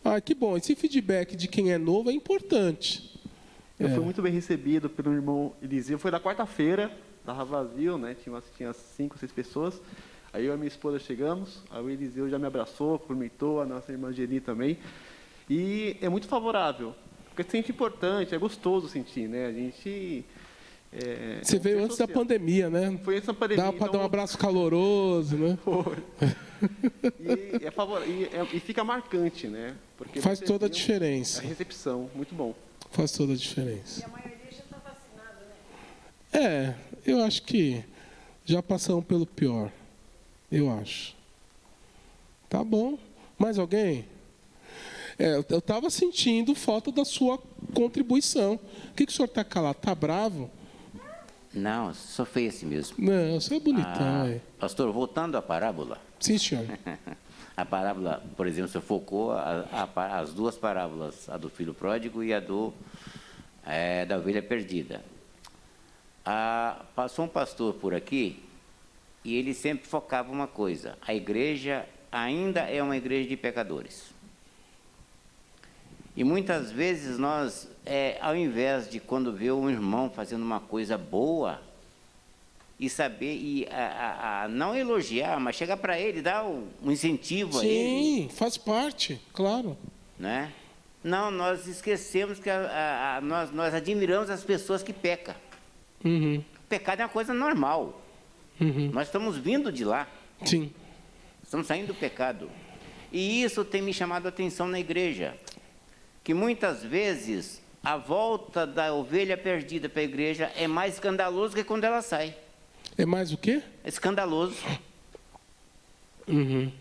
A: Ah, que bom. Esse feedback de quem é novo é importante.
D: Eu fui muito bem recebido pelo irmão Eliseu. Foi na quarta-feira, estava vazio, né? Tinha 5, 6 pessoas. Aí eu e a minha esposa chegamos, aí o Eliseu já me abraçou, cumprimentou, a nossa irmã Geni também. E é muito favorável, porque se sente importante, é gostoso sentir, né? A gente...
A: Você veio antes da pandemia, né?
D: Foi antes da pandemia.
A: Dá para dar um abraço caloroso, né?
D: Foi. E fica marcante, né? Porque
A: faz
D: você
A: toda a
D: viu
A: diferença.
D: A recepção, muito bom.
A: Faz toda a diferença.
H: E a maioria já está vacinada, né?
A: Eu acho que já passamos pelo pior. Eu acho. Tá bom. Mais alguém? Eu estava sentindo falta da sua contribuição. O que o senhor está calado? Está bravo?
C: Não, só foi esse mesmo.
A: Não, você é bonitão. aí.
C: Pastor, voltando à parábola.
A: Sim, senhor.
C: A parábola, por exemplo, você focou as duas parábolas, a do filho pródigo e a da ovelha perdida. Passou um pastor por aqui e ele sempre focava uma coisa: a igreja ainda é uma igreja de pecadores. E muitas vezes nós, ao invés de quando vê um irmão fazendo uma coisa boa, e saber, não elogiar, mas chegar para ele, dar um incentivo a ele.
A: Sim, faz parte, claro.
C: Né? Não, nós esquecemos que nós admiramos as pessoas que pecam.
A: Uhum.
C: O pecado é uma coisa normal.
A: Uhum.
C: Nós estamos vindo de lá.
A: Sim.
C: Estamos saindo do pecado. E isso tem me chamado a atenção na igreja. Que muitas vezes a volta da ovelha perdida para a igreja é mais escandaloso que quando ela sai.
A: É mais o quê?
C: É escandaloso.
A: Uhum.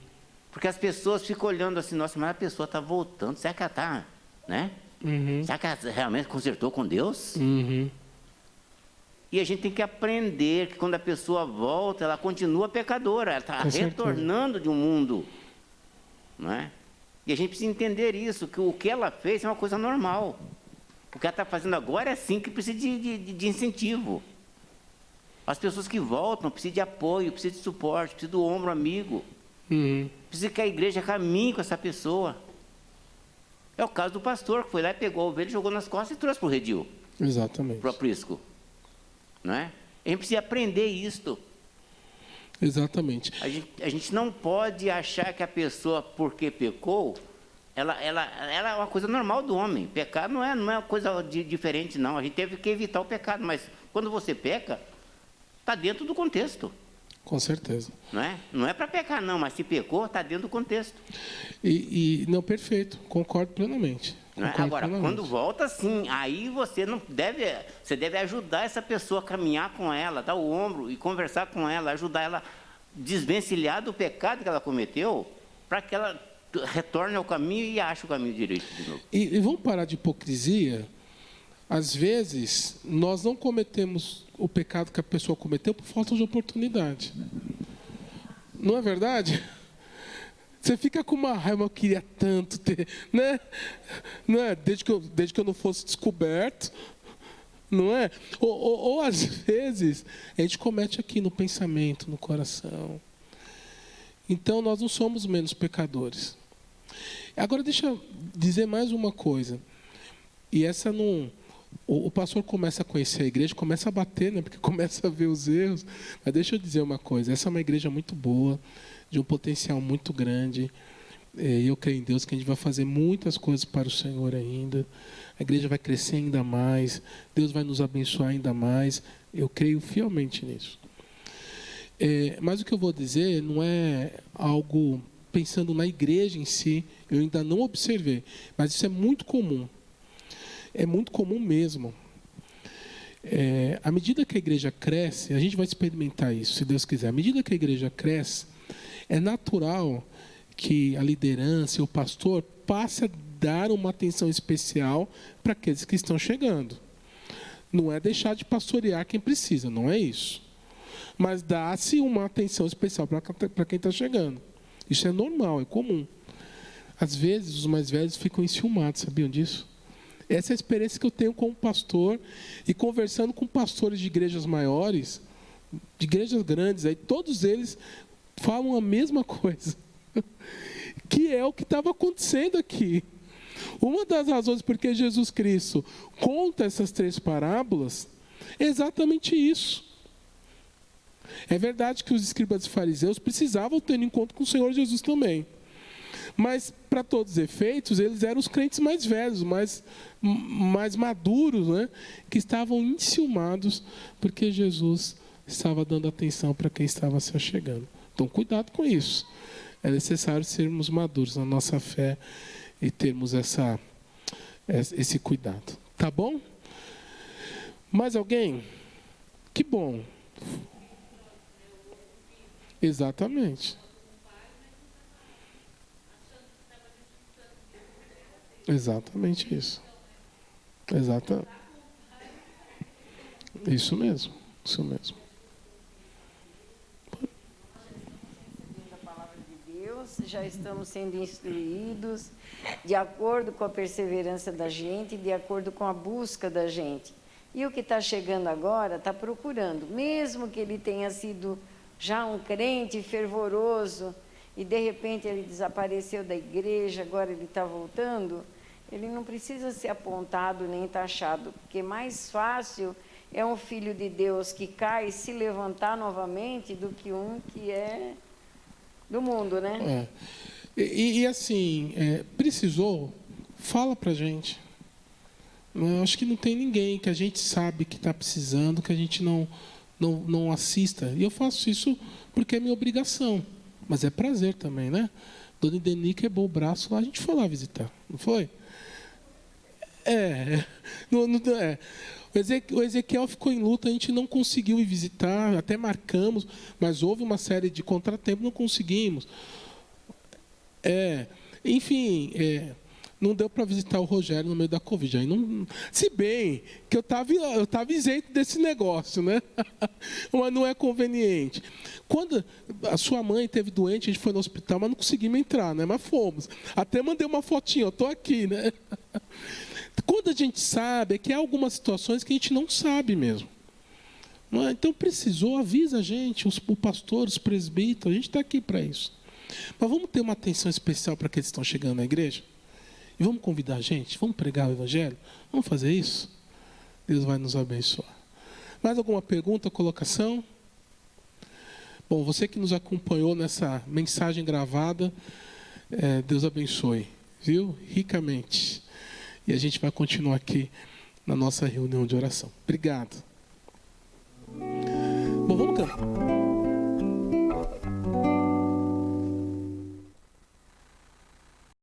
C: Porque as pessoas ficam olhando assim: nossa, mas a pessoa está voltando, será que ela está, né?
A: Uhum.
C: Será que ela realmente consertou com Deus?
A: Uhum.
C: E a gente tem que aprender que quando a pessoa volta, ela continua pecadora, ela está retornando de um mundo, não é? E a gente precisa entender isso, que o que ela fez é uma coisa normal. O que ela está fazendo agora é sim que precisa de incentivo. As pessoas que voltam precisam de apoio, precisam de suporte, precisam do ombro amigo.
A: Uhum.
C: Precisa que a igreja caminhe com essa pessoa. É o caso do pastor, que foi lá e pegou a ovelha, jogou nas costas e trouxe para o redil.
A: Exatamente.
C: Para o aprisco. Não é? A gente precisa aprender isto.
A: Exatamente.
C: A gente não pode achar que a pessoa, porque pecou, ela é uma coisa normal do homem. Pecar não é uma coisa diferente, não. A gente teve que evitar o pecado, mas quando você peca, está dentro do contexto.
A: Com certeza.
C: Não é para pecar, não, mas se pecou, está dentro do contexto.
A: Não, perfeito, concordo plenamente.
C: Agora, quando volta, sim, aí você deve ajudar essa pessoa a caminhar com ela, dar o ombro e conversar com ela, ajudar ela a desvencilhar do pecado que ela cometeu, para que ela retorne ao caminho e ache o caminho direito de novo.
A: E vamos parar de hipocrisia. Às vezes, nós não cometemos o pecado que a pessoa cometeu por falta de oportunidade. Não é verdade? Você fica com uma raiva: eu queria tanto ter, né? Não é? Desde que eu não fosse descoberto, não é? Ou às vezes a gente comete aqui no pensamento, no coração. Então nós não somos menos pecadores. Agora deixa eu dizer mais uma coisa. E essa não... O pastor começa a conhecer a igreja, começa a bater, né? Porque começa a ver os erros. Mas deixa eu dizer uma coisa: essa é uma igreja muito boa, de um potencial muito grande. E eu creio em Deus que a gente vai fazer muitas coisas para o Senhor ainda. A igreja vai crescer ainda mais. Deus vai nos abençoar ainda mais. Eu creio fielmente nisso. Mas o que eu vou dizer não é algo pensando na igreja em si. Eu ainda não observei. Mas isso é muito comum. É muito comum mesmo. À medida que a igreja cresce, a gente vai experimentar isso, se Deus quiser. À medida que a igreja cresce, é natural que a liderança e o pastor passe a dar uma atenção especial para aqueles que estão chegando. Não é deixar de pastorear quem precisa, não é isso. Mas dá-se uma atenção especial para quem está chegando. Isso é normal, é comum. Às vezes, os mais velhos ficam enciumados, sabiam disso? Essa é a experiência que eu tenho como pastor, e conversando com pastores de igrejas maiores, de igrejas grandes, aí todos eles falam a mesma coisa, que é o que estava acontecendo aqui. Uma das razões por que Jesus Cristo conta essas 3 parábolas é exatamente isso. É verdade que os escribas e fariseus precisavam ter um encontro com o Senhor Jesus também. Mas, para todos os efeitos, eles eram os crentes mais velhos, mais maduros, né? Que estavam enciumados porque Jesus estava dando atenção para quem estava se achegando. Então, cuidado com isso. É necessário sermos maduros na nossa fé e termos esse cuidado. Tá bom? Mais alguém? Que bom. Exatamente. Exatamente isso. Exatamente. Isso mesmo. Isso mesmo.
H: A palavra de Deus, já estamos sendo instruídos de acordo com a perseverança da gente, de acordo com a busca da gente. E o que está chegando agora está procurando, mesmo que ele tenha sido já um crente fervoroso e de repente ele desapareceu da igreja, agora ele está voltando, ele não precisa ser apontado nem taxado, porque mais fácil é um filho de Deus que cai e se levantar novamente do que um que é do mundo, né?
A: E assim, precisou, fala pra gente. Eu acho que não tem ninguém que a gente sabe que está precisando, que a gente não assista. E eu faço isso porque é minha obrigação. Mas é prazer também, né? Dona Ideni quebrou o braço lá, a gente foi lá visitar, não foi? O Ezequiel ficou em luta, a gente não conseguiu ir visitar, até marcamos, mas houve uma série de contratempos, não conseguimos. Enfim, não deu para visitar o Rogério no meio da Covid. Aí não, se bem que eu estava isento desse negócio, né? Mas não é conveniente. Quando a sua mãe esteve doente, a gente foi no hospital, mas não conseguimos entrar, né? Mas fomos. Até mandei uma fotinha, eu estou aqui, né? Quando a gente sabe, é que há algumas situações que a gente não sabe mesmo. Não é? Então precisou, avisa a gente, o pastor, os presbíteros, a gente está aqui para isso. Mas vamos ter uma atenção especial para aqueles que estão chegando na igreja? E vamos convidar a gente? Vamos pregar o Evangelho? Vamos fazer isso? Deus vai nos abençoar. Mais alguma pergunta, colocação? Bom, você que nos acompanhou nessa mensagem gravada, Deus abençoe, viu? Ricamente. E a gente vai continuar aqui na nossa reunião de oração. Obrigado. Bom, vamos cantar.